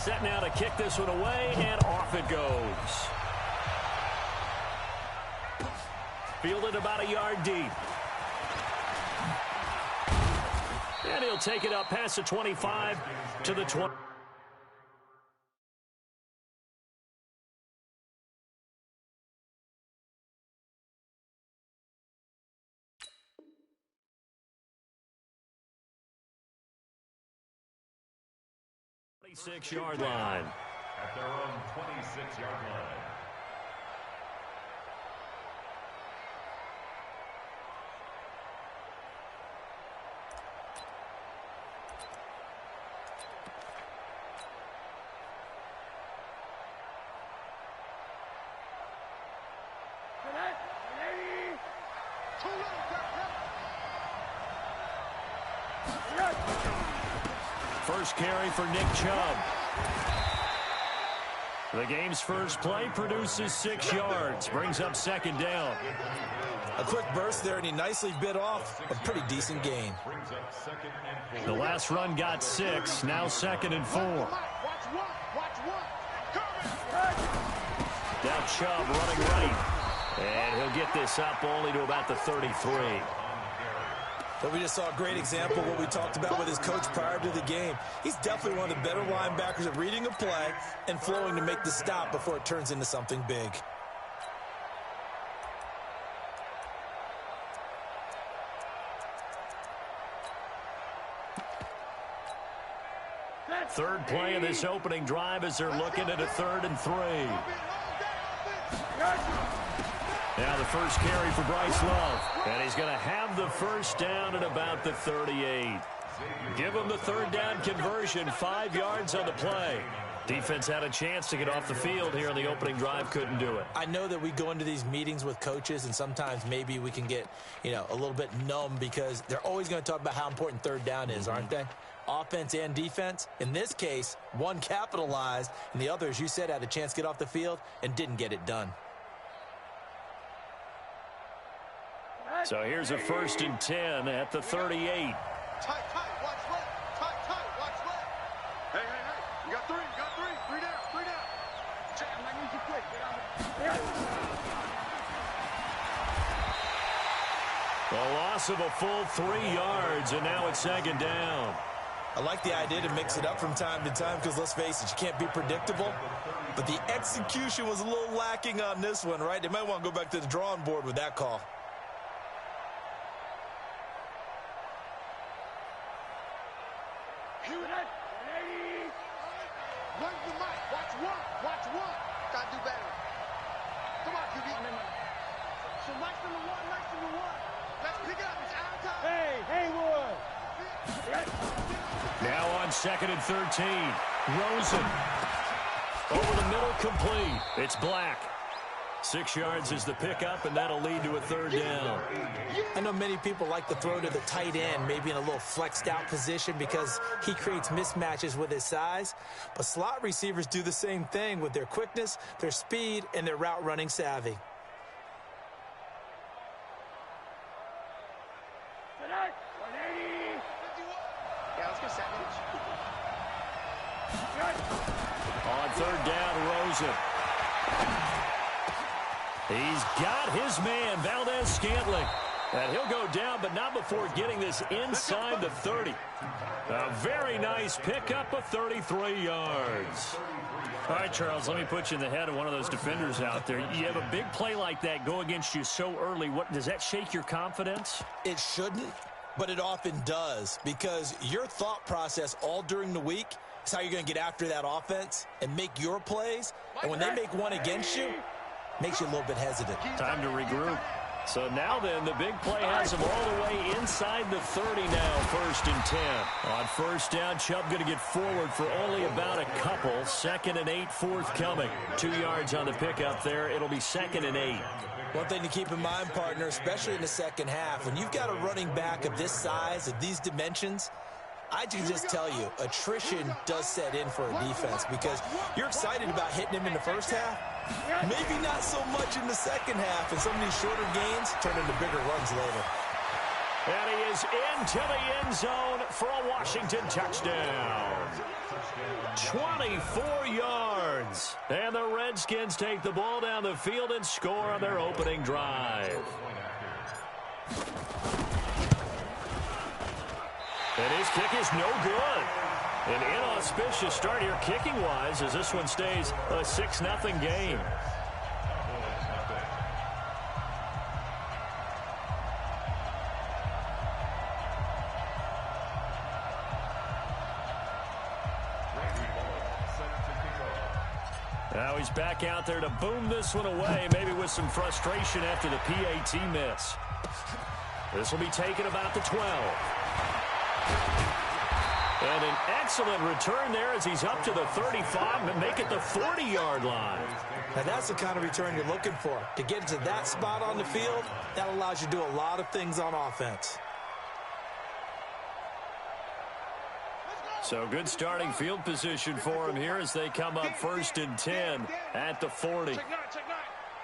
Set now to kick this one away, and off it goes. Fielded about a yard deep. And he'll take it up past the 25 to the 20. Six-yard line. At their own 26-yard line. First carry for Nick Chubb. The game's first play produces 6 yards. Brings up second down. A quick burst there, and he nicely bit off a pretty decent gain. The last run got 6. Now 2nd and 4. Now Chubb running right. And he'll get this up only to about the 33. But we just saw a great example of what we talked about with his coach prior to the game. He's definitely one of the better linebackers at reading a play and flowing to make the stop before it turns into something big. Third play of this opening drive as they're looking at a 3rd and 3. Now the first carry for Bryce Love. And he's going to have the first down at about the 38. Give him the 3rd down conversion. 5 yards on the play. Defense had a chance to get off the field here on the opening drive. Couldn't do it. I know that we go into these meetings with coaches, and sometimes maybe we can get, a little bit numb because they're always going to talk about how important 3rd down is, aren't they? Offense and defense. In this case, one capitalized, and the other, as you said, had a chance to get off the field and didn't get it done. So here's a 1st and 10 at the 38. Tight, watch left. Tight, watch left. Hey. You got 3, 3 down. Jam, I need you quick. Get out of The loss of a full 3 yards, and now it's 2nd down. I like the idea to mix it up from time to time because, let's face it, you can't be predictable. But the execution was a little lacking on this one, right? They might want to go back to the drawing board with that call. Watch one. Gotta do better. Come on, QB. So nice number one. Let's pick it up. It's our time. Haywood. Now on 2nd and 13. Rosen. Over the middle, complete. It's Black. 6 yards is the pickup, and that'll lead to a 3rd down. I know many people like to throw to the tight end, maybe in a little flexed out position because he creates mismatches with his size. But slot receivers do the same thing with their quickness, their speed, and their route running savvy. On 3rd down, Rosen. He's got his man, Valdez-Scantling. And he'll go down, but not before getting this inside the 30. A very nice pickup of 33 yards. All right, Charles, let me put you in the head of one of those defenders out there. You have a big play like that go against you so early. Does that shake your confidence? It shouldn't, but it often does because your thought process all during the week is how you're going to get after that offense and make your plays. And when they make one against you, makes you a little bit hesitant. Time to regroup. So now then, the big play has him all the way inside the 30 now, 1st and 10. On 1st down, Chubb going to get forward for only about a couple. 2nd and 8 forthcoming. 2 yards on the pickup there. It'll be 2nd and 8. One thing to keep in mind, partner, especially in the second half, when you've got a running back of this size, of these dimensions, I can just tell you, attrition does set in for a defense because you're excited about hitting him in the first half. Maybe not so much in the second half, and some of these shorter gains turn into bigger runs later. And he is into the end zone for a Washington touchdown. 24 yards. And the Redskins take the ball down the field and score on their opening drive. And his kick is no good. An inauspicious start here kicking-wise as this one stays a 6-0 game. Now he's back out there to boom this one away, maybe with some frustration after the PAT miss. This will be taken about the 12. And an excellent return there as he's up to the 35 and make it the 40-yard line. Now that's the kind of return you're looking for. To get to that spot on the field, that allows you to do a lot of things on offense. So good starting field position for him here as they come up 1st and 10 at the 40. Check nine.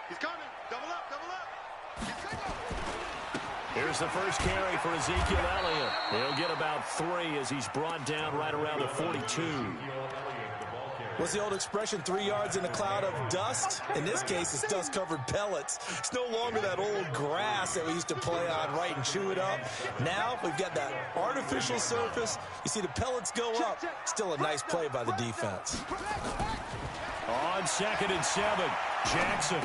He's coming. Double up. Here's the first carry for Ezekiel Elliott. He'll get about 3 as he's brought down right around the 42. What's the old expression, 3 yards in a cloud of dust? In this case, it's dust-covered pellets. It's no longer that old grass that we used to play on, right, and chew it up. Now we've got that artificial surface. You see the pellets go up. Still a nice play by the defense. On 2nd and 7, Jackson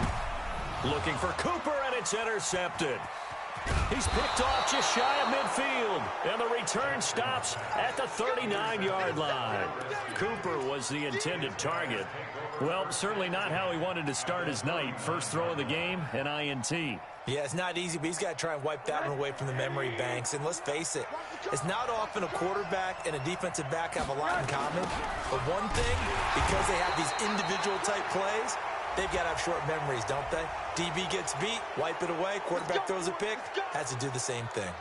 looking for Cooper, and it's intercepted. He's picked off just shy of midfield, and the return stops at the 39-yard line. Cooper was the intended target. Well, certainly not how he wanted to start his night. First throw of the game, an INT. Yeah, it's not easy, but he's got to try and wipe that one away from the memory banks. And let's face it, it's not often a quarterback and a defensive back have a lot in common. But one thing, because they have these individual-type plays, they've got to have short memories, don't they? DB gets beat, wipe it away, quarterback throws a pick, has to do the same thing.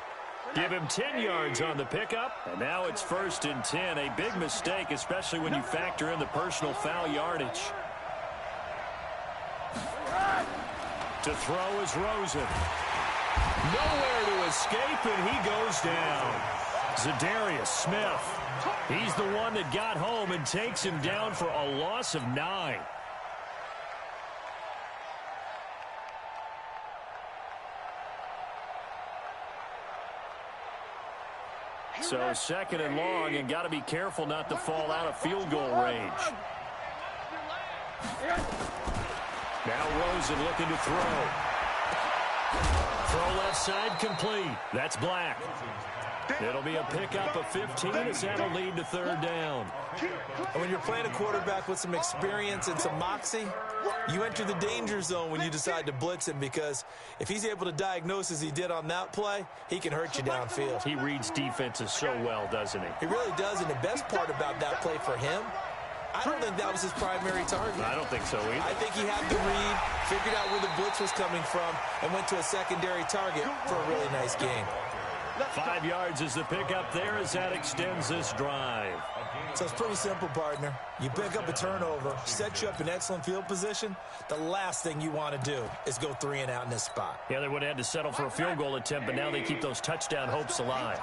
Give him 10 yards on the pickup, and now it's 1st and 10. A big mistake, especially when you factor in the personal foul yardage. To throw is Rosen. Nowhere to escape, and he goes down. Zadarius Smith. He's the one that got home and takes him down for a loss of 9. So 2nd and long, and got to be careful not to fall out of field goal range. Now Rosen looking to throw. Throw left side complete. That's Black. It'll be a pickup of 15 as that'll lead to 3rd down. And when you're playing a quarterback with some experience and some moxie, you enter the danger zone when you decide to blitz him, because if he's able to diagnose as he did on that play, he can hurt you downfield. He reads defenses so well, doesn't he? He really does, and the best part about that play for him, I don't think that was his primary target. I don't think so either. I think he had the read, figured out where the blitz was coming from, and went to a secondary target for a really nice game. 5 yards is the pickup there as that extends this drive. So it's pretty simple, partner. You pick up a turnover, set you up in excellent field position. The last thing you want to do is go 3 and out in this spot. Yeah, they would have had to settle for a field goal attempt, but now they keep those touchdown hopes alive.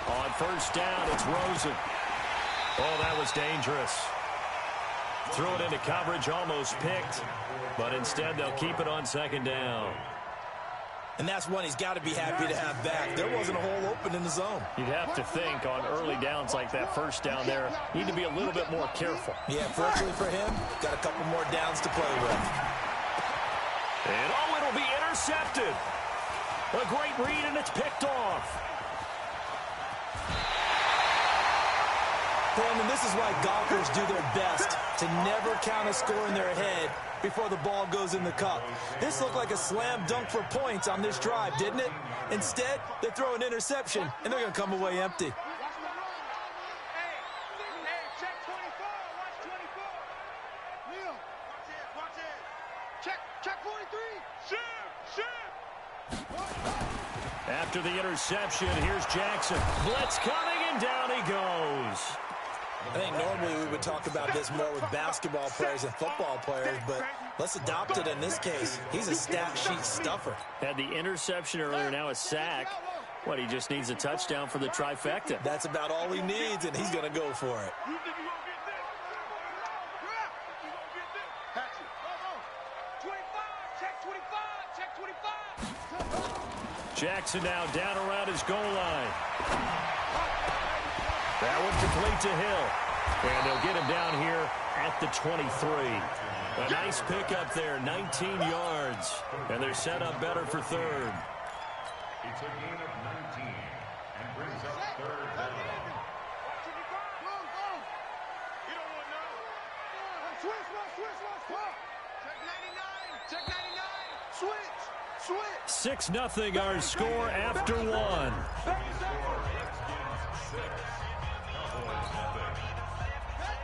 On 1st down, it's Rosen. Oh, that was dangerous. Threw it into coverage, almost picked, but instead they'll keep it on 2nd down. And that's one he's got to be happy to have back. There wasn't a hole open in the zone. You'd have to think on early downs like that 1st down there, need to be a little bit more careful. Yeah, fortunately for him, got a couple more downs to play with. And oh, it'll be intercepted. A great read, and it's picked off. Brandon, this is why golfers do their best to never count a score in their head before the ball goes in the cup. This looked like a slam dunk for points on this drive, didn't it? Instead, they throw an interception, and they're going to come away empty. After the interception, here's Jackson. Blitz coming, and down he goes. I think normally we would talk about this more with basketball players and football players, but let's adopt it in this case. He's a stat sheet stuffer. Had the interception earlier, now a sack. What, he just needs a touchdown for the trifecta. That's about all he needs, and he's going to go for it. Jackson now down around his goal line. That one complete to Hill. And they'll get him down here at the 23. A nice pickup there, 19 yards. And they're set up better for third. It's a gain of 19 and brings up third down. Switch. 6-0 our score after one.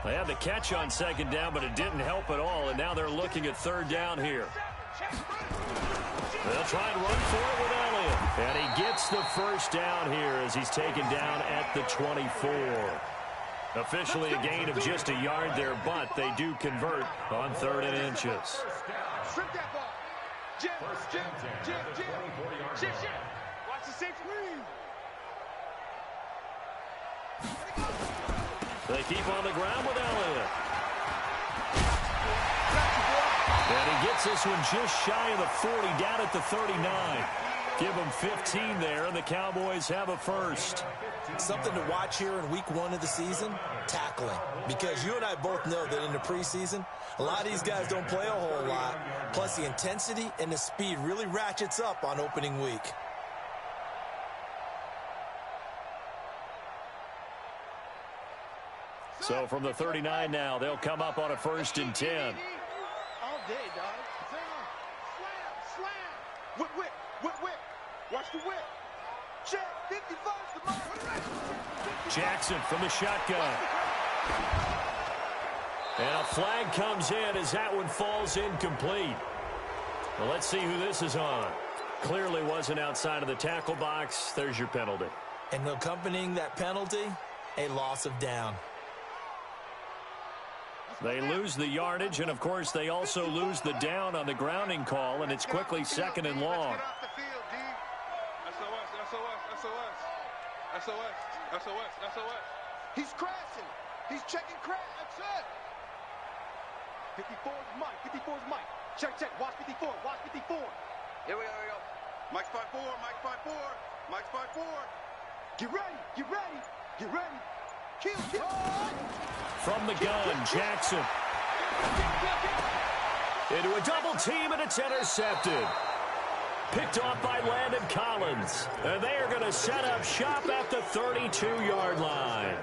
They had the catch on second down, but it didn't help at all, and now they're looking at third down here. They'll try and run for it with Elliott. And he gets the first down here as he's taken down at the 24. Officially a gain of just a yard there, but they do convert on 3rd and inches. Strip that ball. Jim. Watch the safety. They keep on the ground with Elliott. And he gets this one just shy of the 40, down at the 39. Give them 15 there, and the Cowboys have a first. Something to watch here in week 1 of the season, tackling. Because you and I both know that in the preseason, a lot of these guys don't play a whole lot. Plus, the intensity and the speed really ratchets up on opening week. So from the 39 now, they'll come up on a 1st and 10. All day, dog. Slam. Whip. Watch the whip. Check. 55's the mark. Jackson from the shotgun. And a flag comes in as that one falls incomplete. Well, let's see who this is on. Clearly wasn't outside of the tackle box. There's your penalty. And accompanying that penalty, a loss of down. They lose the yardage, and, of course, they also lose the down on the grounding call, and it's quickly 2nd and long. SOS. He's crashing. He's checking crash. That's it. 54's Mike. Check. Watch 54. Here we go. Mike's 5-4. Get ready. Kill. From the gun, Jackson. Into a double team, and it's intercepted. Picked off by Landon Collins. And they are going to set up shop at the 32-yard line.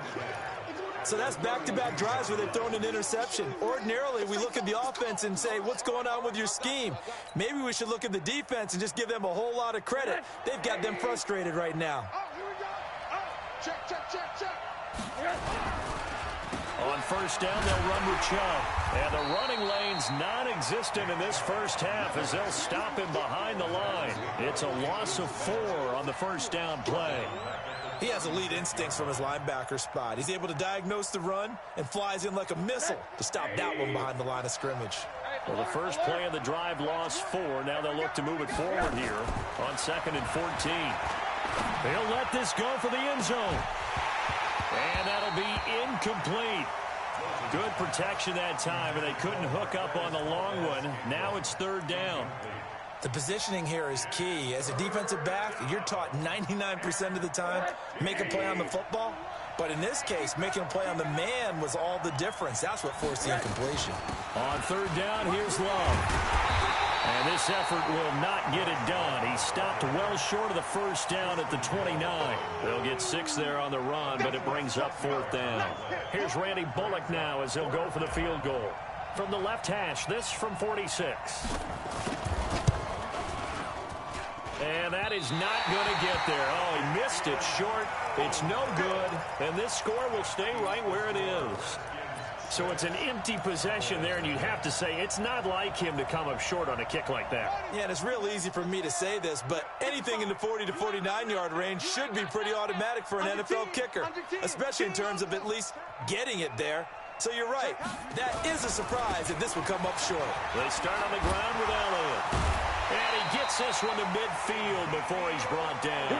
So that's back-to-back drives where they've thrown an interception. Ordinarily, we look at the offense and say, what's going on with your scheme? Maybe we should look at the defense and just give them a whole lot of credit. They've got them frustrated right now. Here we go. Check. On 1st down, they'll run with Chubb. And the running lane's non-existent in this first half as they'll stop him behind the line. It's a loss of 4 on the 1st down play. He has elite instincts from his linebacker spot. He's able to diagnose the run and flies in like a missile to stop that one behind the line of scrimmage. Well, the first play of the drive lost 4. Now they'll look to move it forward here on 2nd and 14. They'll let this go for the end zone. And that'll be incomplete. Good protection that time, and they couldn't hook up on the long one. Now it's 3rd down. The positioning here is key. As a defensive back, you're taught 99% of the time, make a play on the football. But in this case, making a play on the man was all the difference. That's what forced the incompletion. On 3rd down, here's Love. And this effort will not get it done. He stopped well short of the 1st down at the 29. They'll get 6 there on the run, but it brings up 4th down. Here's Randy Bullock now as he'll go for the field goal. From the left hash, this from 46. And that is not going to get there. Oh, he missed it short. It's no good. And this score will stay right where it is. So it's an empty possession there, and you'd have to say it's not like him to come up short on a kick like that. Yeah, and it's real easy for me to say this, but anything in the 40 to 49-yard range should be pretty automatic for an NFL kicker, especially in terms of at least getting it there. So you're right. That is a surprise if this would come up short. They start on the ground with Elliott. And he gets this one to midfield before he's brought down.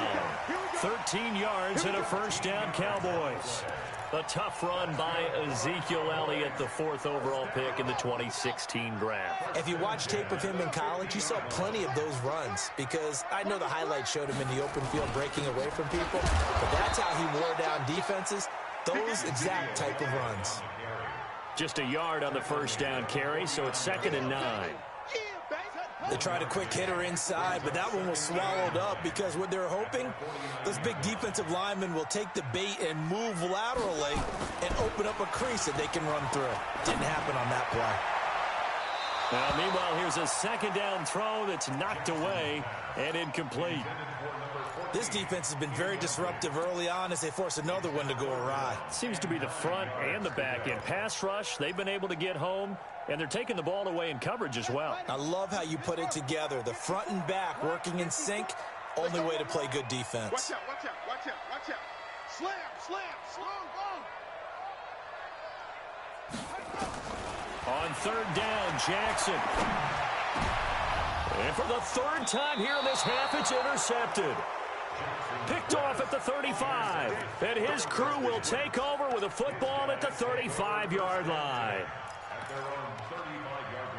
13 yards and a first down, Cowboys. A tough run by Ezekiel Elliott, the 4th overall pick in the 2016 draft. If you watch tape of him in college, you saw plenty of those runs because I know the highlights showed him in the open field breaking away from people, but that's how he wore down defenses, those exact type of runs. Just a yard on the first down carry, so it's 2nd and 9. They tried a quick hitter inside, but that one was swallowed up because what they're hoping, those big defensive linemen will take the bait and move laterally and open up a crease that they can run through. Didn't happen on that play. Now, meanwhile, here's a 2nd down throw that's knocked away and incomplete. This defense has been very disruptive early on as they force another one to go awry. Seems to be the front and the back end. Pass rush, they've been able to get home, and they're taking the ball away in coverage as well. I love how you put it together. The front and back working in sync, only way to play good defense. Watch out, watch out, watch out, watch out. Slam, slam, On 3rd down, Jackson. And for the 3rd time here in this half, it's intercepted. Picked off at the 35. And his crew will take over with a football at the 35-yard line. At their own 35-yard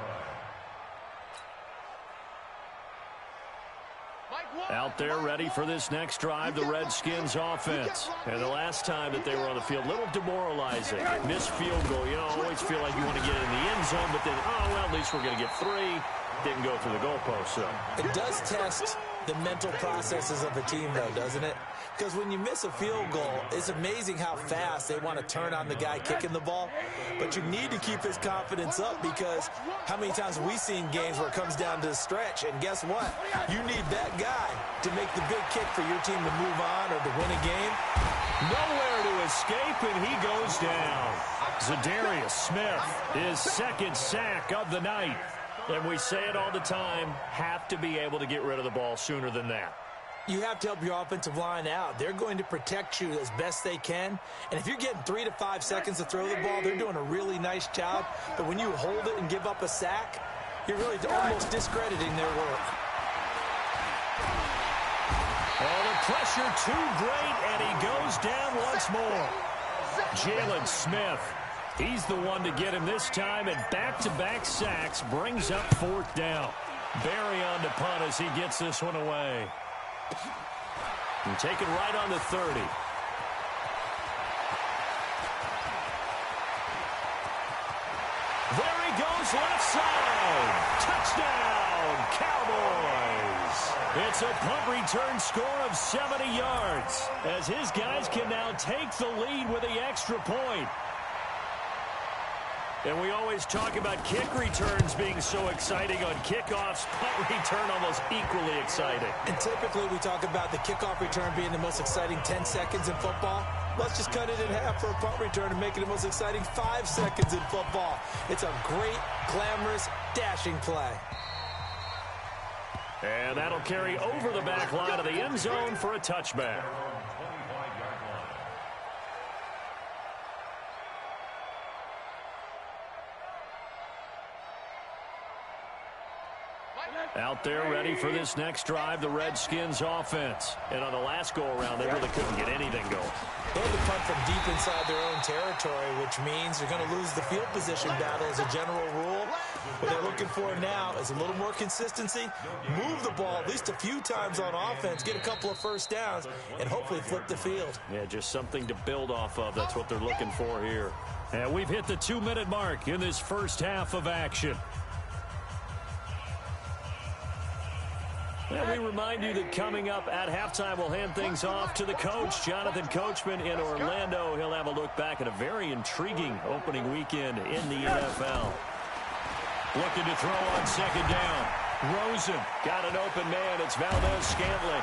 line. Out there ready for this next drive, the Redskins offense. And the last time that they were on the field, a little demoralizing. Missed field goal. You know, always feel like you want to get in the end zone, but then, oh, well, at least we're going to get 3. Didn't go through the goalpost, so. It does test the mental processes of a team, though, doesn't it? Because when you miss a field goal, it's amazing how fast they want to turn on the guy kicking the ball. But you need to keep his confidence up because how many times have we seen games where it comes down to the stretch? And guess what? You need that guy to make the big kick for your team to move on or to win a game. Nowhere to escape, and he goes down. Zadarius Smith, his 2nd sack of the night. And we say it all the time, have to be able to get rid of the ball sooner than that. You have to help your offensive line out. They're going to protect you as best they can. And if you're getting 3 to 5 seconds to throw the ball, they're doing a really nice job. But when you hold it and give up a sack, you're really almost discrediting their work. Oh, the pressure too great, and he goes down once more. Jalen Smith. He's the one to get him this time, and back-to-back sacks brings up 4th down. Barry on to punt as he gets this one away. And taken right on the 30. There he goes, left side. Touchdown, Cowboys. It's a punt return score of 70 yards as his guys can now take the lead with the extra point. And we always talk about kick returns being so exciting on kickoffs. Punt return almost equally exciting. And typically we talk about the kickoff return being the most exciting 10 seconds in football. Let's just cut it in half for a punt return and make it the most exciting 5 seconds in football. It's a great, glamorous, dashing play. And that'll carry over the back line of the end zone for a touchback. Out there ready for this next drive, the Redskins offense. And on the last go-around, they really couldn't get anything going. They had to punt from deep inside their own territory, which means they're going to lose the field position battle as a general rule. What they're looking for now is a little more consistency, move the ball at least a few times on offense, get a couple of first downs, and hopefully flip the field. Yeah, just something to build off of. That's what they're looking for here. And we've hit the 2-minute mark in this first half of action. And we remind you that coming up at halftime, we'll hand things off to the coach, Jonathan Coachman in Orlando. He'll have a look back at a very intriguing opening weekend in the NFL. Looking to throw on 2nd down. Rosen got an open man. It's Valdez-Scantling.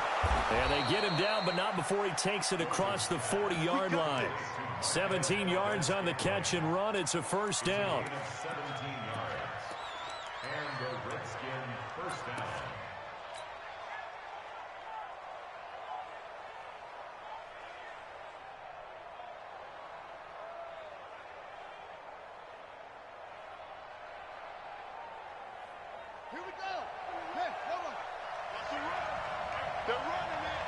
And they get him down, but not before he takes it across the 40-yard line. 17 yards on the catch and run. It's a first down. 17 yards. And the Redskin first down. Here we go. Hey, hold on. That's the run. They're running, man.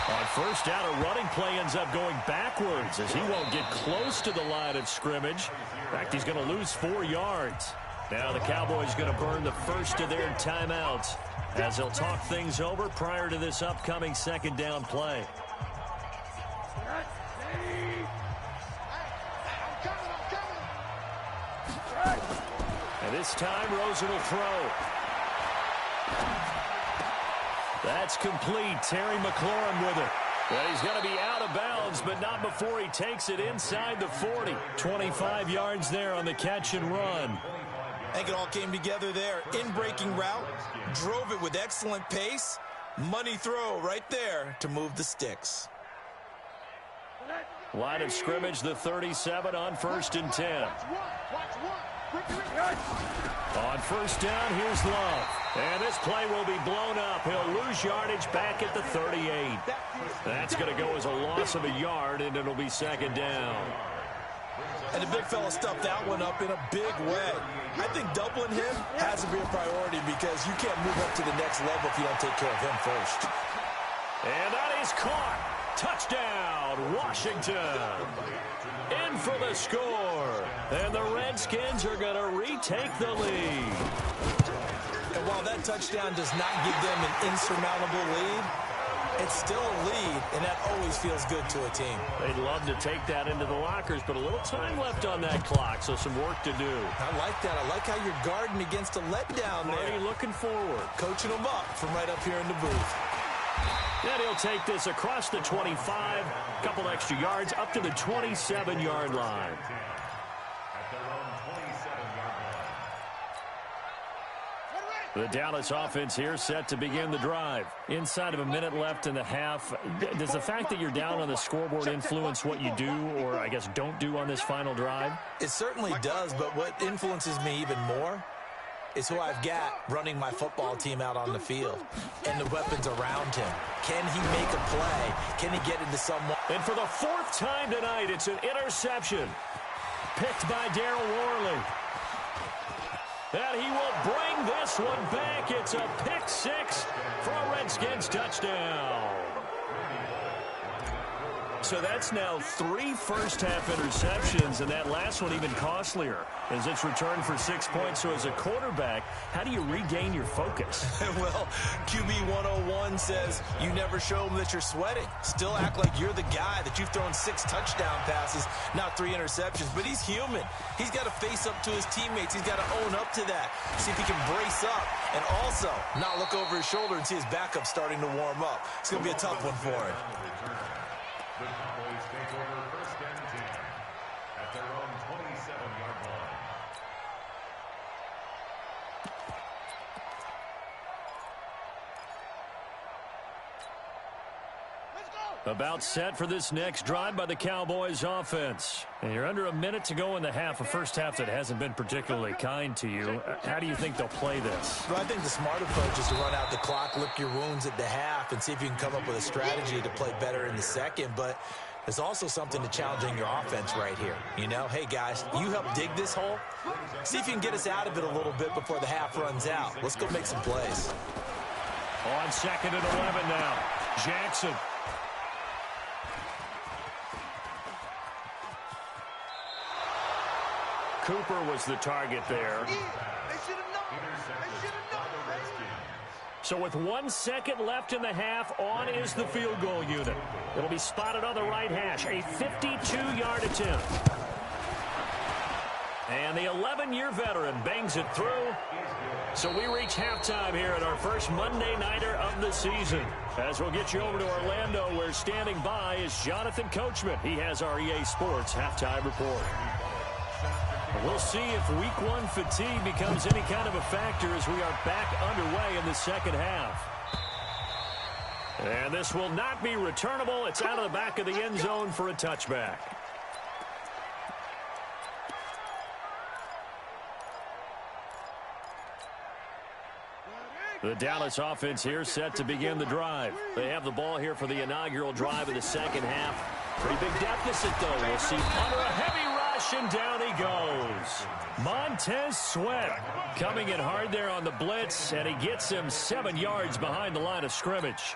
On first down, a running play ends up going backwards as he won't get close to the line of scrimmage. In fact, he's going to lose 4 yards. Now the Cowboys going to burn the first of their timeouts as they'll talk things over prior to this upcoming second down play. And this time, Rosen will throw. That's complete. Terry McLaurin with it. Well, he's going to be out of bounds, but not before he takes it inside the 40. 25 yards there on the catch and run. I think it all came together there. In-breaking route, drove it with excellent pace. Money throw right there to move the sticks. Line of scrimmage, the 37 on first and 10. On first down, here's Love. And this play will be blown up. He'll lose yardage back at the 38. That's going to go as a loss of a yard, and it'll be second down. And the big fella stuffed that one up in a big way. I think doubling him has to be a priority because you can't move up to the next level if you don't take care of him first. And that is caught. Touchdown, Washington. In for the score. And the Redskins are going to retake the lead. And while that touchdown does not give them an insurmountable lead, it's still a lead, and that always feels good to a team. They'd love to take that into the lockers, but a little time left on that clock, so some work to do. I like that. I like how you're guarding against a letdown there. Already looking forward. Coaching them up from right up here in the booth. Then he'll take this across the 25, a couple extra yards, up to the 27-yard line. At their own 27-yard line. The Dallas offense here set to begin the drive. Inside of a minute left in the half. Does the fact that you're down on the scoreboard influence what you do, or I guess don't do on this final drive? It certainly does, but what influences me even more is who I've got running my football team out on the field and the weapons around him. Can he make a play? Can he get into someone? And for the fourth time tonight, it's an interception. Picked by Darryl Worley. And he will bring this one back. It's a pick six for a Redskins touchdown. So that's now 3 first-half interceptions, and that last one even costlier as it's returned for 6 points. So as a quarterback, how do you regain your focus? Well, QB 101 says you never show them that you're sweating. Still act like you're the guy that you've thrown 6 touchdown passes, not 3 interceptions. But he's human. He's got to face up to his teammates. He's got to own up to that. See if he can brace up and also not look over his shoulder and see his backup starting to warm up. It's going to be a tough one for him. The Cowboys take over first and 10 at their own 27-yard line. About set for this next drive by the Cowboys offense. And you're under a minute to go in the half, a first half that hasn't been particularly kind to you. How do you think they'll play this? Well, I think the smart approach is to run out the clock, lick your wounds at the half, and see if you can come up with a strategy to play better in the second. But there's also something to challenging your offense right here. You know, hey, guys, you help dig this hole. See if you can get us out of it a little bit before the half runs out. Let's go make some plays. On second and 11 now. Jackson. Cooper was the target there. So with 1 second left in the half, on is the field goal unit. It'll be spotted on the right hash, a 52-yard attempt. And the 11-year veteran bangs it through. So we reach halftime here at our first Monday Nighter of the season. As we'll get you over to Orlando, where standing by is Jonathan Coachman. He has our EA Sports halftime report. We'll see if week one fatigue becomes any kind of a factor as we are back underway in the second half. And this will not be returnable. It's out of the back of the end zone for a touchback. The Dallas offense here set to begin the drive. They have the ball here for the inaugural drive of the second half. Pretty big deficit, though. We'll see under a heavy rush, and down he goes. Montez Sweat coming in hard there on the blitz, and he gets him 7 yards behind the line of scrimmage.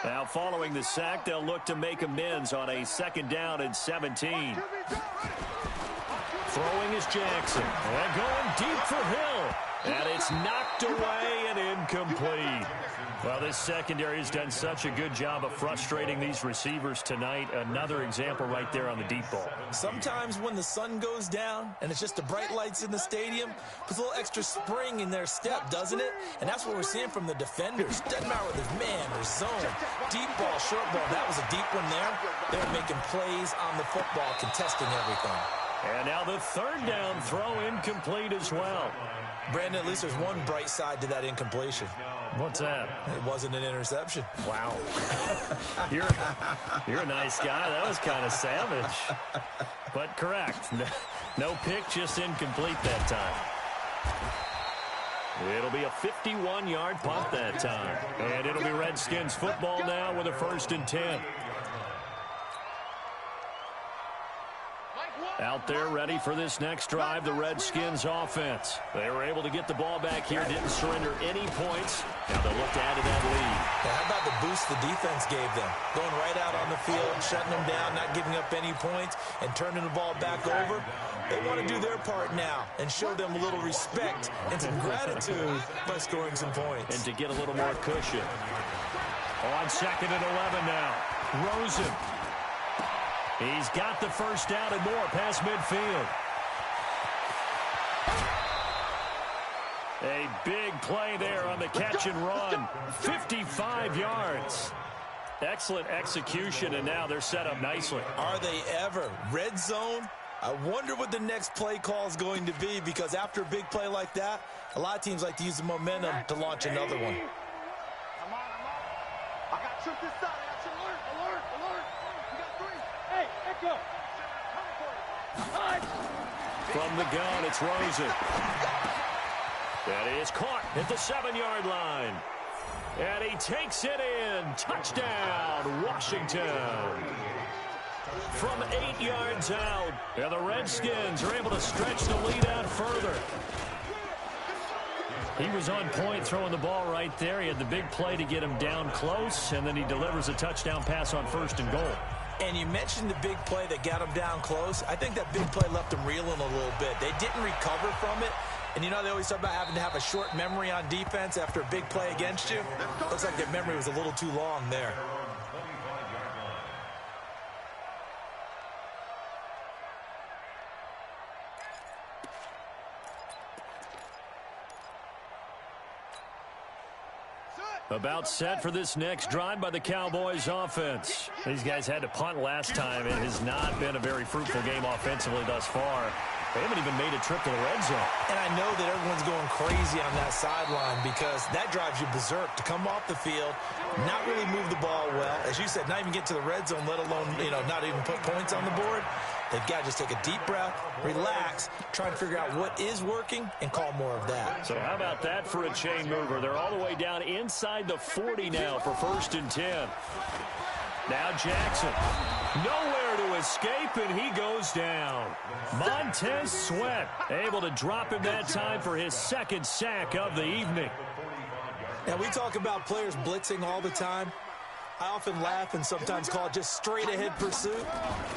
Now, following the sack, they'll look to make amends on a 2nd down and 17. Throwing is Jackson. And going deep for Hill. And it's knocked away and incomplete. Well, this secondary has done such a good job of frustrating these receivers tonight. Another example right there on the deep ball. Sometimes when the sun goes down and it's just the bright lights in the stadium, puts a little extra spring in their step, doesn't it? And that's what we're seeing from the defenders. Doesn't matter whether it's man or zone. Deep ball, short ball. That was a deep one there. They're making plays on the football, contesting everything. And now the 3rd down throw incomplete as well. Brandon, at least there's one bright side to that incompletion. What's that? It wasn't an interception. Wow. You're a nice guy. That was kind of savage. But correct. No pick, just incomplete that time. It'll be a 51-yard punt that time. And it'll be Redskins football now with a 1st and 10. Out there ready for this next drive, the Redskins offense. They were able to get the ball back here, didn't surrender any points. Now they'll look to add to that lead. Now, how about the boost the defense gave them? Going right out on the field, shutting them down, not giving up any points, and turning the ball back over. They want to do their part now and show them a little respect and some gratitude by scoring some points. And to get a little more cushion. On 2nd and 11 now. Rosen. He's got the 1st down and more past midfield. A big play there on the catch and run. 55 yards. Excellent execution, and now they're set up nicely. Are they ever? Red zone? I wonder what the next play call is going to be, because after a big play like that, a lot of teams like to use the momentum to launch another one. I'm on. I got tripped this side. I got you. Alert. You got 3. Hey, Echo. From the gun, it's Rosen. That is caught at the 7-yard line. And he takes it in. Touchdown, Washington. From 8 yards out. And the Redskins are able to stretch the lead out further. He was on point throwing the ball right there. He had the big play to get him down close, and then he delivers a touchdown pass on 1st and goal. And you mentioned the big play that got him down close. I think that big play left him reeling a little bit. They didn't recover from it. And, you know, they always talk about having to have a short memory on defense after a big play against you. Looks like their memory was a little too long there. About set for this next drive by the Cowboys offense. These guys had to punt last time. It has not been a very fruitful game offensively thus far. They haven't even made a trip to the red zone. And I know that everyone's going crazy on that sideline because that drives you berserk to come off the field, not really move the ball well. As you said, not even get to the red zone, let alone, not even put points on the board. They've got to just take a deep breath, relax, try and figure out what is working, and call more of that. So how about that for a chain mover? They're all the way down inside the 40 now for 1st and 10. Now Jackson, nowhere to escape, and he goes down. Montez Sweat able to drop him that time for his 2nd sack of the evening. Now, we talk about players blitzing all the time. I often laugh and sometimes call it just straight-ahead pursuit.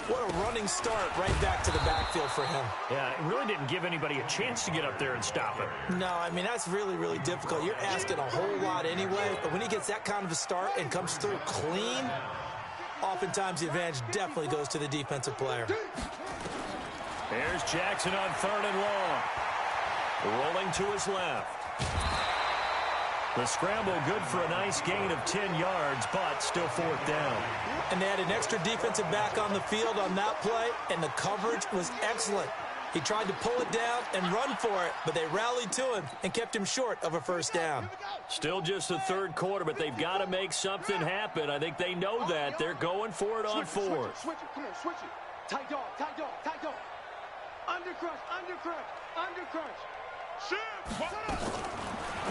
What a running start right back to the backfield for him. Yeah, it really didn't give anybody a chance to get up there and stop him. No, I mean, that's really, really difficult. You're asking a whole lot anyway, but when he gets that kind of a start and comes through clean, oftentimes the advantage definitely goes to the defensive player. There's Jackson on 3rd and long. Rolling to his left. The scramble good for a nice gain of 10 yards, but still 4th down. And they had an extra defensive back on the field on that play, and the coverage was excellent. He tried to pull it down and run for it, but they rallied to him and kept him short of a first down. Still just the third quarter, but they've got to make something happen. I think they know that. They're going for it on fourth. Switch it, come on, switch it. Tight dog, tight dog, tight dog. Under crunch, under crunch, under crunch.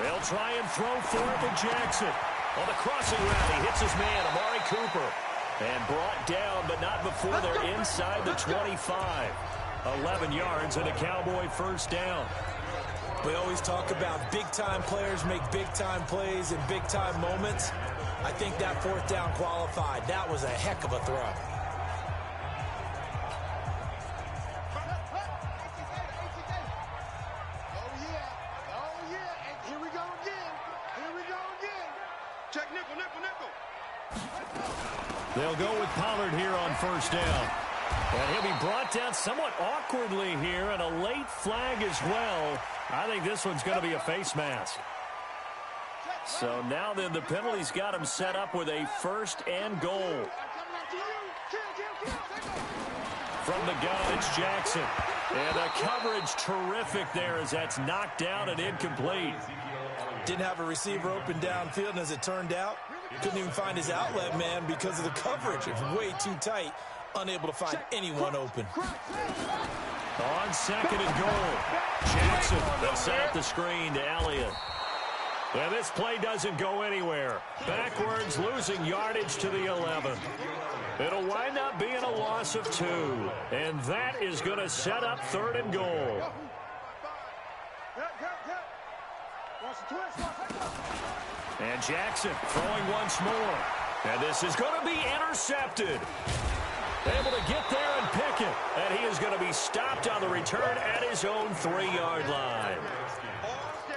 They'll try and throw for it with Jackson. On the crossing route, he hits his man, Amari Cooper. And brought down, but not before they're inside the 25. 11 yards and a Cowboy first down. We always talk about big-time players make big-time plays in big-time moments. I think that fourth down qualified. That was a heck of a throw. Oh, yeah. And here we go again. Here we go again. Check nickel, nickel, nickel. They'll go with Pollard here on first down. And he'll be brought down somewhat awkwardly here, and a late flag as well. I think this one's going to be a face mask. So now then the penalty's got him set up with a first and goal. From the gun, it's Jackson. And the coverage terrific there as that's knocked down and incomplete. Didn't have a receiver open downfield, and as it turned out, couldn't even find his outlet man because of the coverage. It's way too tight. Unable to find anyone open. On second and goal, Jackson. They'll set up the screen to Elliott. And this play doesn't go anywhere. Backwards, losing yardage to the 11. It'll wind up being a loss of 2. And that is going to set up third and goal. And Jackson throwing once more. And this is going to be intercepted. Able to get there and pick it. And he is going to be stopped on the return at his own 3-yard line.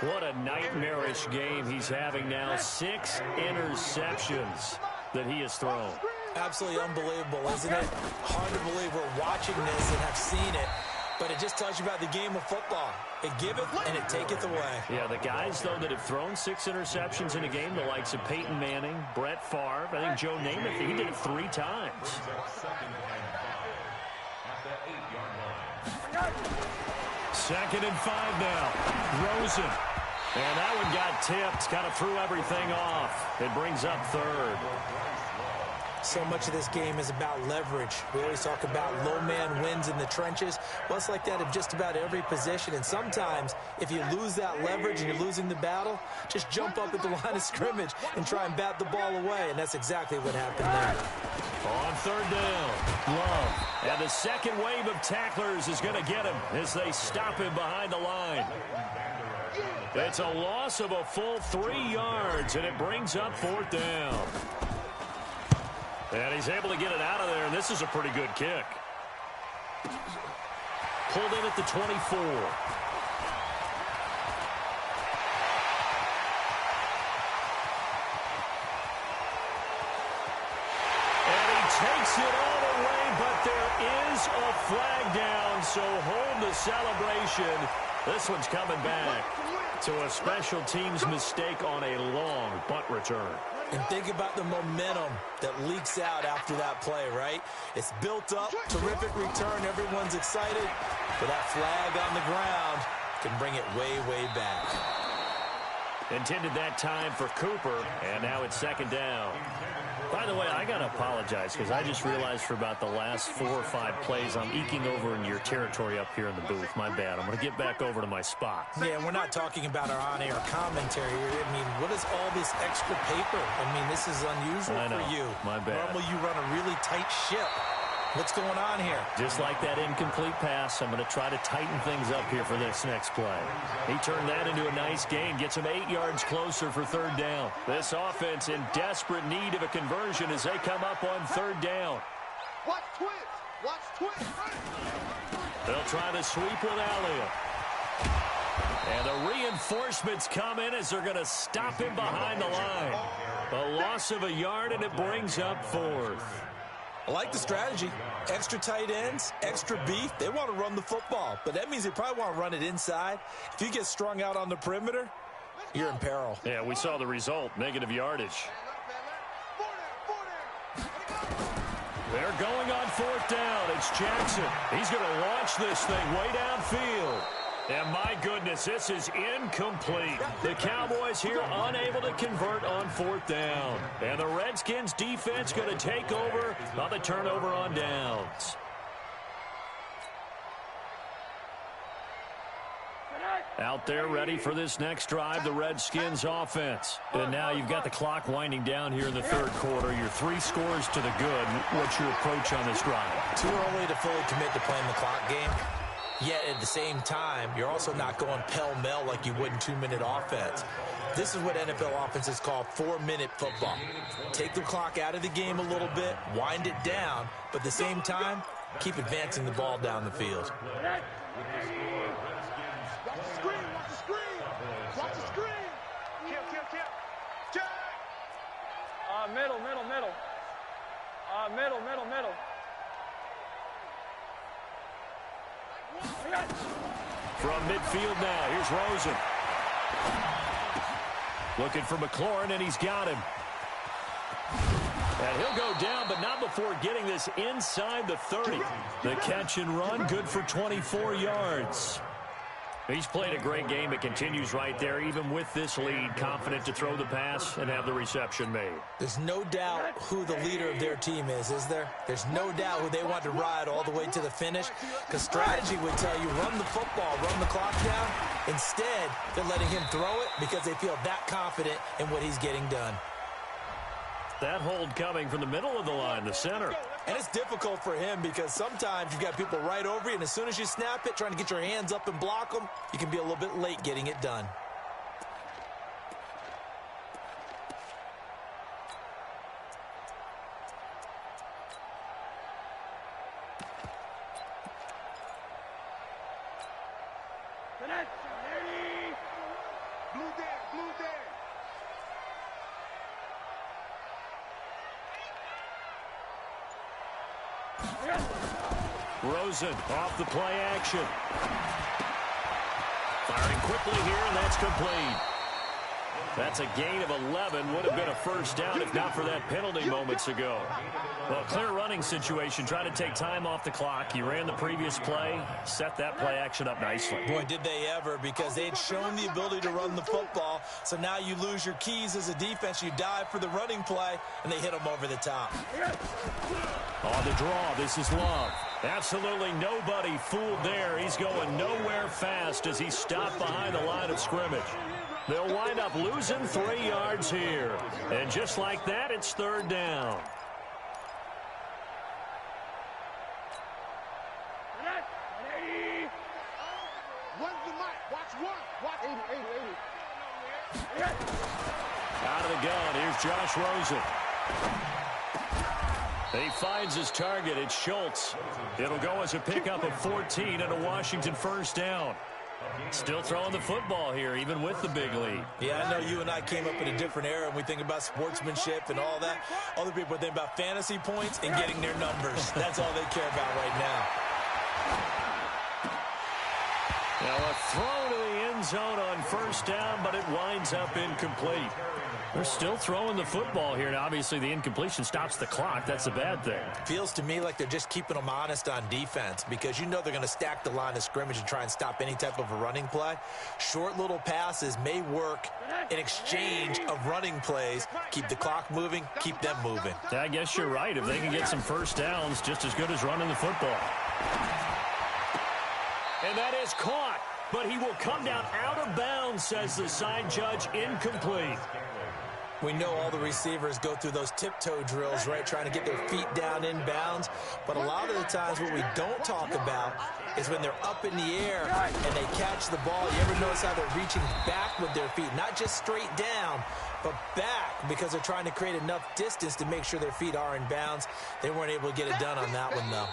What a nightmarish game he's having now. 6 interceptions that he has thrown. Absolutely unbelievable, isn't it? Hard to believe we're watching this and have seen it. But it just tells you about the game of football. It giveth and it taketh away. Yeah, the guys, though, that have thrown 6 interceptions in a game, the likes of Peyton Manning, Brett Favre, I think Joe Namath, he did it 3 times. Second and 5 now. Rosen. And that one got tipped. Kind of threw everything off. It brings up third. So much of this game is about leverage. We always talk about low man wins in the trenches. Well, it's like that in just about every position. And sometimes, if you lose that leverage and you're losing the battle, just jump up at the line of scrimmage and try and bat the ball away. And that's exactly what happened there. On third down, Love. And the second wave of tacklers is going to get him as they stop him behind the line. It's a loss of a full 3 yards, and it brings up fourth down. And he's able to get it out of there, and this is a pretty good kick. Pulled in at the 24. And he takes it all the way, but there is a flag down, so hold the celebration. This one's coming back to a special teams mistake on a long punt return. And think about the momentum that leaks out after that play, right? It's built up, terrific return, everyone's excited, but that flag on the ground can bring it way, way back. Intended that time for Cooper, and now it's second down. By the way, I got to apologize because I just realized for about the last 4 or 5 plays I'm eking over in your territory up here in the booth. My bad. I'm going to get back over to my spot. Yeah, we're not talking about our on-air commentary. I mean, what is all this extra paper? I mean, this is unusual for you. My bad. Normally you run a really tight ship. What's going on here? Just like that incomplete pass, I'm going to try to tighten things up here for this next play. He turned that into a nice gain, gets him 8 yards closer for third down. This offense in desperate need of a conversion as they come up on third down. Watch twist. Watch twist. They'll try the sweep with Elliott. And the reinforcements come in as they're going to stop him behind the line. A loss of a yard, and it brings up fourth. I like the strategy. Extra tight ends, extra beef. They want to run the football, but that means they probably want to run it inside. If you get strung out on the perimeter, you're in peril. Yeah, we saw the result, negative yardage. They're going on fourth down. It's Jackson. He's going to launch this thing way downfield. And my goodness, this is incomplete. The Cowboys here unable to convert on fourth down. And the Redskins defense going to take over on the turnover on downs. Out there ready for this next drive, the Redskins offense. And now you've got the clock winding down here in the third quarter. Your 3 scores to the good. What's your approach on this drive? Too early to fully commit to playing the clock game. Yet at the same time, you're also not going pell-mell like you would in 2-minute offense. This is what NFL offenses call 4-minute football. Take the clock out of the game a little bit, wind it down, but at the same time, keep advancing the ball down the field. Watch the screen, watch the screen. Watch the screen. Kill. Check. Middle. From midfield now, here's Rosen. Looking for McLaurin, and he's got him. And he'll go down, but not before getting this inside the 30. The catch and run, good for 24 yards. He's played a great game. It continues right there, even with this lead, confident to throw the pass and have the reception made. There's no doubt who the leader of their team is there? There's no doubt who they want to ride all the way to the finish, because strategy would tell you run the football, run the clock down. Instead, they're letting him throw it because they feel that confident in what he's getting done. That hold coming from the middle of the line, the center. And it's difficult for him because sometimes you've got people right over you, and as soon as you snap it, trying to get your hands up and block them, you can be a little bit late getting it done. Blue there. Rosen off the play action. Firing quickly here, and that's complete. That's a gain of 11. Would have been a first down if not for that penalty moments ago. Well, clear running situation. Trying to take time off the clock. You ran the previous play, set that play action up nicely. Boy, did they ever, because they'd shown the ability to run the football. So now you lose your keys as a defense. You dive for the running play, and they hit them over the top. On the draw, this is Love. Absolutely nobody fooled there. He's going nowhere fast as he stopped behind the line of scrimmage. They'll wind up losing 3 yards here. And just like that, it's third down. Out of the gun, here's Josh Rosen. He finds his target. It's Schultz. It'll go as a pickup of 14 and a Washington first down. Still throwing the football here, even with the big lead. Yeah, I know you and I came up in a different era, and we think about sportsmanship and all that. Other people think about fantasy points and getting their numbers. That's all they care about right now. Now a throw to the end zone on first down, but it winds up incomplete. They're still throwing the football here, and obviously the incompletion stops the clock. That's a bad thing. Feels to me like they're just keeping them honest on defense, because you know they're going to stack the line of scrimmage and try and stop any type of a running play. Short little passes may work in exchange of running plays. Keep the clock moving, keep them moving. Yeah, I guess you're right. If they can get some first downs, just as good as running the football. And that is caught, but he will come down out of bounds, says the side judge. Incomplete. We know all the receivers go through those tiptoe drills, right, trying to get their feet down in bounds. But a lot of the times what we don't talk about is when they're up in the air and they catch the ball. You ever notice how they're reaching back with their feet? Not just straight down, but back, because they're trying to create enough distance to make sure their feet are in bounds. They weren't able to get it done on that one, though.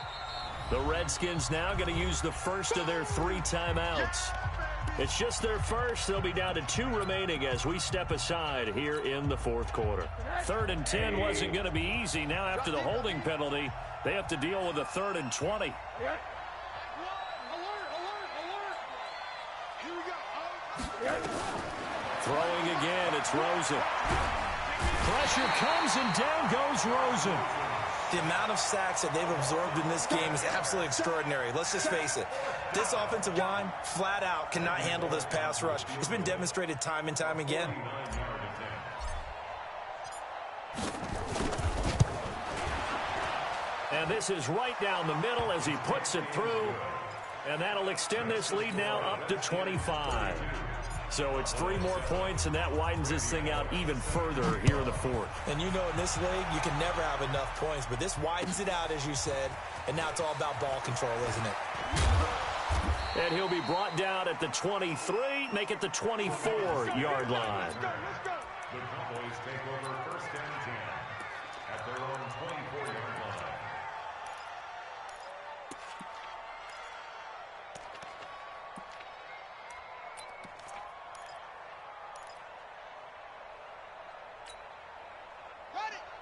The Redskins now going to use the first of their 3 timeouts. It's just their first. They'll be down to 2 remaining as we step aside here in the fourth quarter. 3rd and 10 wasn't going to be easy. Now after the holding penalty, they have to deal with a 3rd and 20. Throwing again, it's Rosen. Pressure comes and down goes Rosen. The amount of sacks that they've absorbed in this game is absolutely extraordinary. Let's just face it. This offensive line, flat out, cannot handle this pass rush. It's been demonstrated time and time again. And this is right down the middle as he puts it through. And that'll extend this lead now up to 25. So it's 3 more points, and that widens this thing out even further here in the fourth. And you know in this league, you can never have enough points, but this widens it out, as you said, and now it's all about ball control, isn't it? And he'll be brought down at the 23, make it the 24-yard line. The Cowboys take over first and 10 at their own 24-yard line.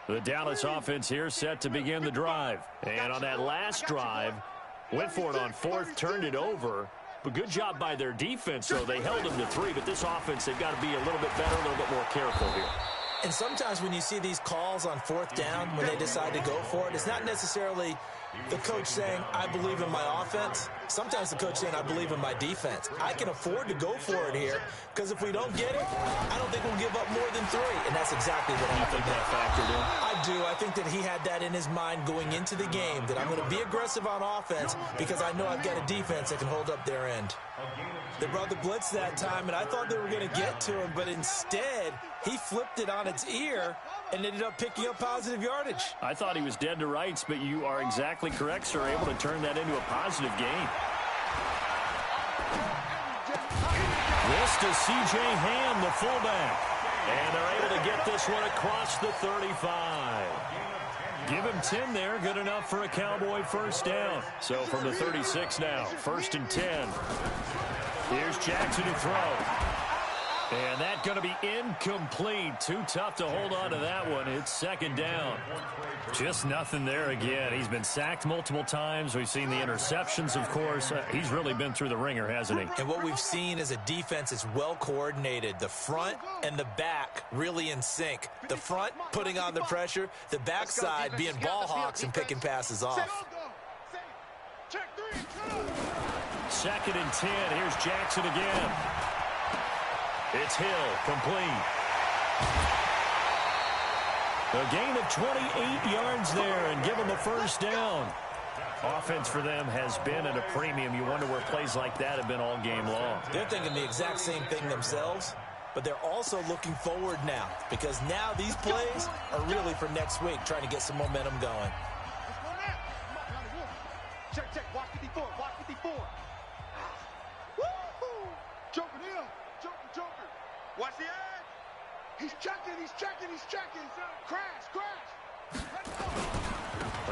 The Dallas offense here set to begin the drive. And on that last drive, went for it on fourth, turned it over. But good job by their defense, though. They held them to 3, but this offense, they've got to be a little bit better, a little bit more careful here. And sometimes when you see these calls on fourth down, when they decide to go for it, it's not necessarily the coach saying, I believe in my offense. Sometimes the coach saying, I believe in my defense. I can afford to go for it here, because if we don't get it, I don't think we'll give up more than 3. And that's exactly what I think that factored in. I do. I think that he had that in his mind going into the game, that I'm going to be aggressive on offense because I know I've got a defense that can hold up their end. They brought the blitz that time, and I thought they were going to get to him, but instead, he flipped it on its ear and ended up picking up positive yardage. I thought he was dead to rights, but you are exactly correct, sir, able to turn that into a positive gain. This to C.J. Ham, the fullback. And they're able to get this one across the 35. Give him 10 there, good enough for a Cowboy first down. So from the 36 now, 1st and 10. Here's Jackson to throw. And that's going to be incomplete. Too tough to hold on to that one. It's 2nd down. Just nothing there again. He's been sacked multiple times. We've seen the interceptions, of course. He's really been through the ringer, hasn't he? And what we've seen is a defense that's well coordinated. The front and the back really in sync. The front putting on the pressure. The backside being ball hawks and picking passes off. 2nd and 10. Here's Jackson again. It's Hill, complete. A gain of 28 yards there and give them the first down. Offense for them has been at a premium. You wonder where plays like that have been all game long. They're thinking the exact same thing themselves, but they're also looking forward now because now these plays are really for next week, trying to get some momentum going. Check, check, watch 54, watch 54. Woo-hoo! Joker here, Joker. Watch the edge. He's checking. Crash.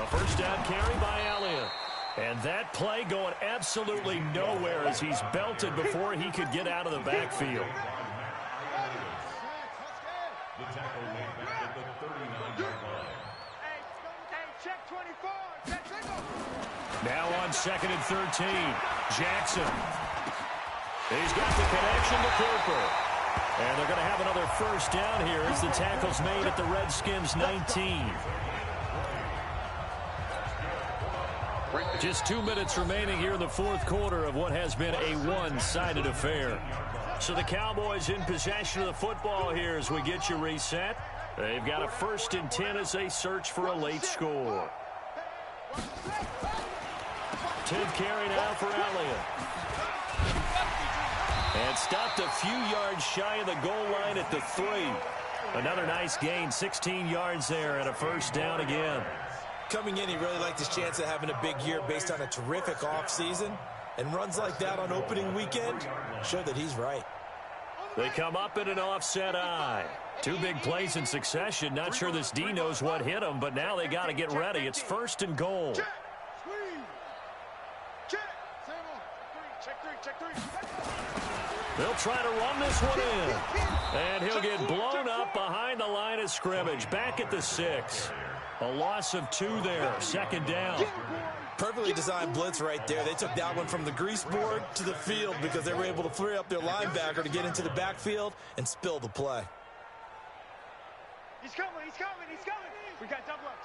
A first down carry by Elliott. And that play going absolutely nowhere as he's belted before he could get out of the backfield. The tackle made back at the 39-yard line. Hey, check 24. Now on 2nd and 13, Jackson. He's got the connection to Cooper. And they're going to have another first down here as the tackle's made at the Redskins 19. Just 2 minutes remaining here in the fourth quarter of what has been a one-sided affair. So the Cowboys in possession of the football here as we get you reset. They've got a 1st and 10 as they search for a late score. 10th carry now for Elliott. And stopped a few yards shy of the goal line at the 3. Another nice gain, 16 yards there and a first down again. Coming in, he really liked his chance of having a big year based on a terrific offseason. And runs like that on opening weekend show that he's right. They come up in an offset eye. 2 big plays in succession. Not sure this D knows what hit him, but now they got to get ready. It's 1st and goal. They'll try to run this one in. And he'll get blown up behind the line of scrimmage. Back at the 6. A loss of 2 there. 2nd down. Perfectly designed blitz right there. They took that one from the grease board to the field because they were able to free up their linebacker to get into the backfield and spill the play. He's coming. We got double up.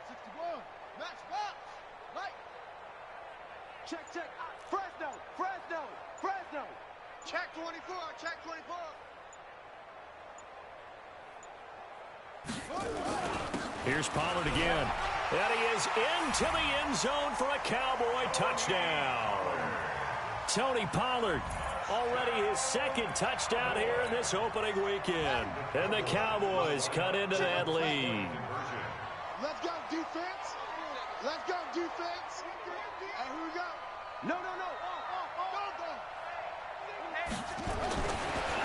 61. Match box. Right. Check, check. Fresno, Fresno, Fresno. Check 24, check 24. Here's Pollard again. And he is into the end zone for a Cowboy touchdown. Tony Pollard, already his second touchdown here in this opening weekend. And the Cowboys cut into that lead. Let's go, defense. Let's go, defense. And here we go. No, no, no.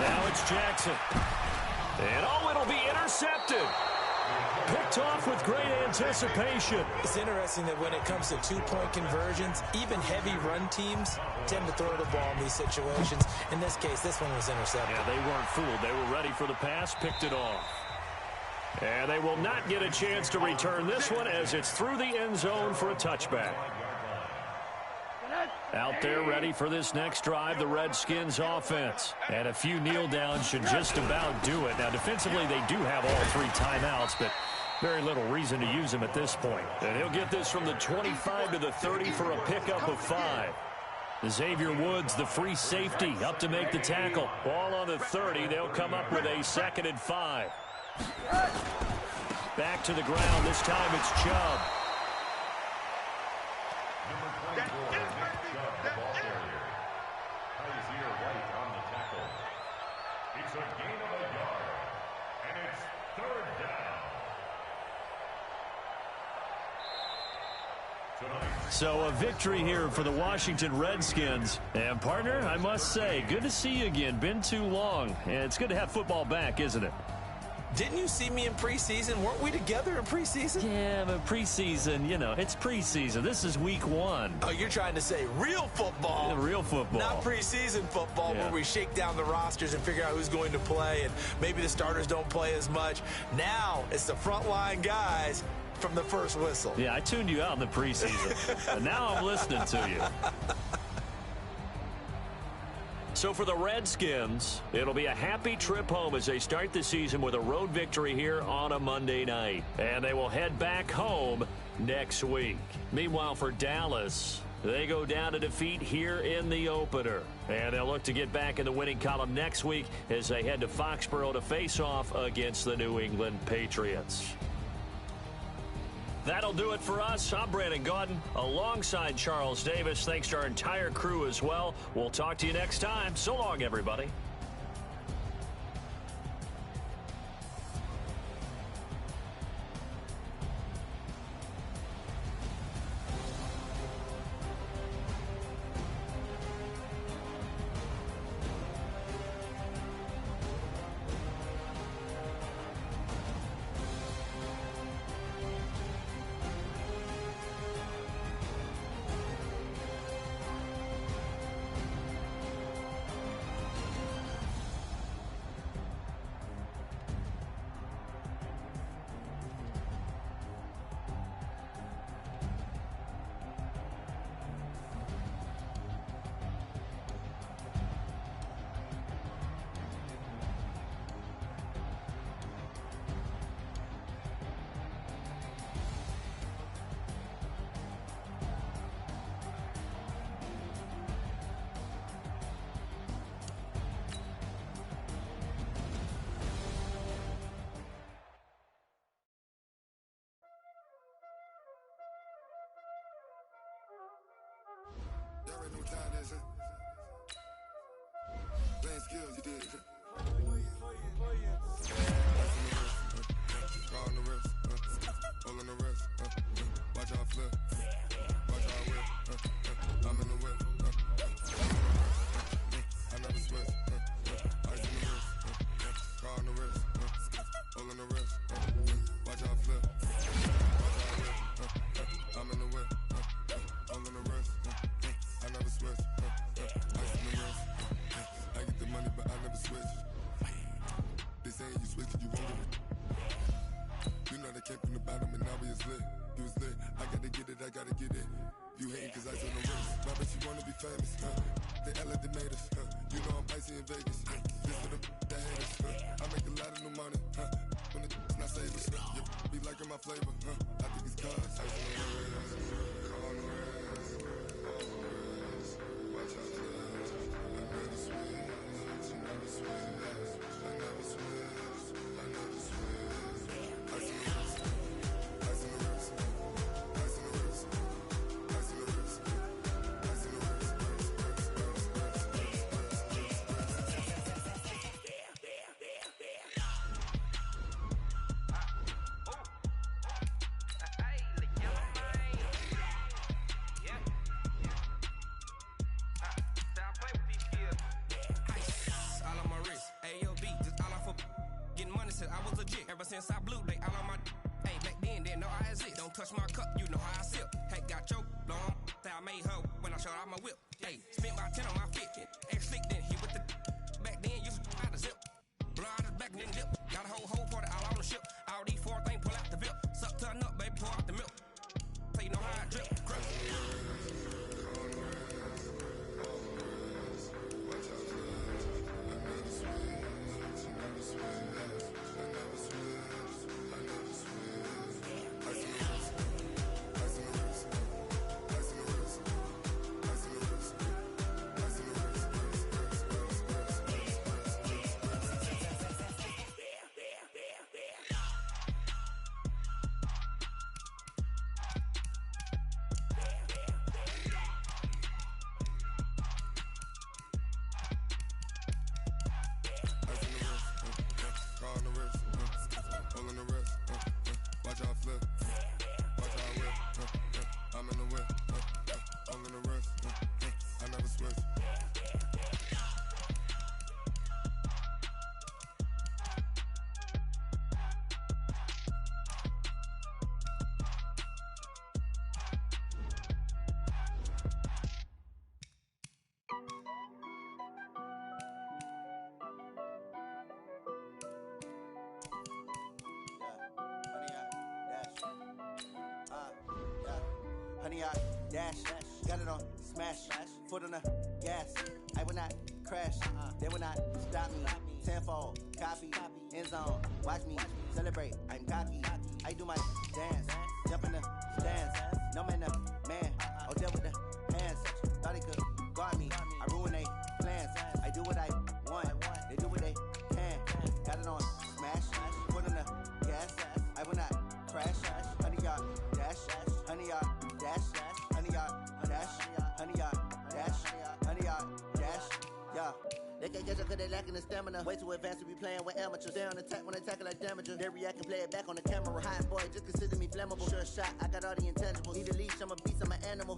Now it's Jackson. And it'll be intercepted. Picked off with great anticipation. It's interesting that when it comes to two-point conversions, even heavy run teams tend to throw the ball in these situations. In this case, this one was intercepted. Yeah, they weren't fooled. They were ready for the pass, picked it off. And they will not get a chance to return this one as it's through the end zone for a touchback. Out there ready for this next drive, the Redskins offense. And a few kneel downs should just about do it. Now, defensively, they do have all three timeouts, but very little reason to use them at this point. And he'll get this from the 25 to the 30 for a pickup of 5. Xavier Woods, the free safety, up to make the tackle. Ball on the 30. They'll come up with a 2nd and 5. Back to the ground. This time it's Chubb. It's a gain of a yard, and it's 3rd down. So a victory here for the Washington Redskins. And, partner, I must say, good to see you again. Been too long. And it's good to have football back, isn't it? Didn't you see me in preseason? Weren't we together in preseason? Yeah, but preseason, it's preseason. This is week 1. Oh, you're trying to say real football. Yeah, real football. Not preseason football where we shake down the rosters and figure out who's going to play, and maybe the starters don't play as much. Now it's the frontline guys from the first whistle. Yeah, I tuned you out in the preseason. And now I'm listening to you. So for the Redskins, it'll be a happy trip home as they start the season with a road victory here on a Monday night. And they will head back home next week. Meanwhile, for Dallas, they go down to defeat here in the opener. And they'll look to get back in the winning column next week as they head to Foxborough to face off against the New England Patriots. That'll do it for us. I'm Brandon Gaudin alongside Charles Davis. Thanks to our entire crew as well. We'll talk to you next time. So long, everybody. Y'all already know what time it is, huh? Playing skills, you did. Crawl on the wrist, hold on the wrist, watch out flip, watch out whip, I'm in the whip, I never switch, ice in the wrist, crawl on the wrist, hold on the wrist, watch out flip, watch out whip, I'm in the whip, hold on the wrist, I never switch, ice in the wrist, I get the money but I never switch. They saying you switch it, you won't get it. You know they came from the bottom and now we is lit. You was lit, I gotta get it, I gotta get it. You hating cause I told no wrist. My bitch, you wanna be famous, They elevated, you know I'm icy in Vegas, This for the that haters, I make a lot of new money, When it's not savings, be liking my flavor, I think it's Ever since I blew, they all on my. Hey, back then, didn't know I exist. Don't touch my cup, you know how I sip. Hey, got your long. That I made her when I showed out my whip. Hey, spent about 10 on my fit. Ex slick, then he with the. Back then, used to out the zip. Blow out his back, then dip. Got a whole party all on the ship. All these four things, pull out the VIP. Suck, turn up, baby, pour out the milk. So you know how I drip. Crush. Honey, I dash, got it on smash, foot on the gas. I will not crash, they will not stop me. Tenfold, copy, end zone, watch me celebrate. I'm cocky, I do my dance, jump in the stands. No man, man, oh deal with the hands. Thought he could guard me, I ruin they plans. I do what I want, they do what they can. Got it on smash, foot on the gas. I will not crash, honey, y'all dash, honey, y'all dash, honey, y'all dash, honey, y'all dash, honey, y'all dash, yeah. They can't catch up cause they lacking the stamina. Way too advanced to be playing with amateurs. Stay on attack when they tackle like damager. They react and play it back on the camera. Hot boy, just consider me flammable. Sure shot, I got all the intangibles. Need a leash, I'm a beast, I'm an animal.